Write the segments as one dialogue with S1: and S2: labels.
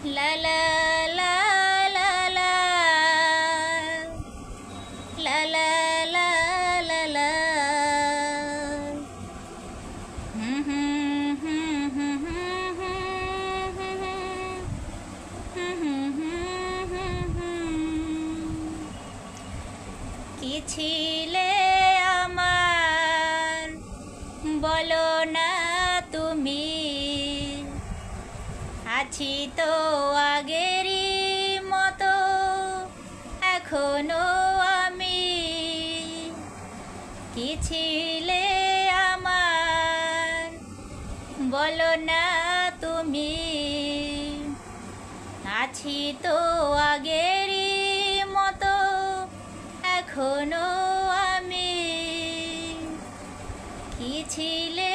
S1: লা লা লা লা লা লা লা লা লা লা হুম হুম হুম হুম হুম কি ছিলে আমার বলো না তুমি, আছি তো আগেরই মতো এখনো আমি। কি ছিলে আমার বলো না তুমি, আছি তো আগেরই মতো এখনো আমি। কি ছিলে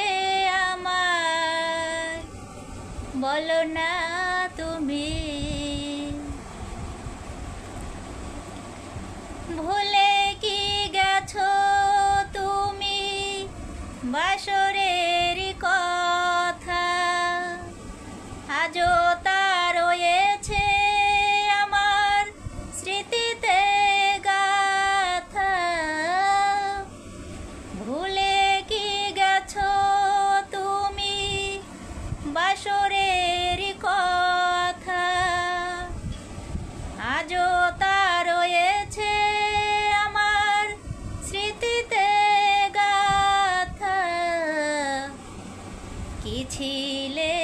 S1: আমার বলো না তুমি, ভুলে কি গেছো তুমি বাসরের কথা, আজও তা রয়েছে আমার স্মৃতিতে গাথা। ভুলে কি গেছো তুমি বাসরের কথা, আজও তা রয়েছে আমার স্মৃতিতে গাথা। কি ছিলে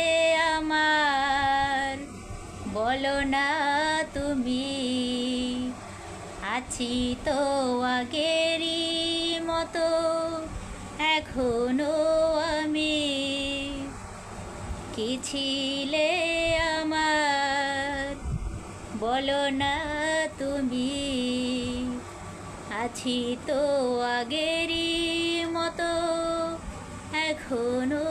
S1: আমার বলো না তুমি, আছি তো আগেরই মতো এখনো আমি। কি ছিলে আমার বলো না তুমি, আছি তো আগেরই মতো এখনো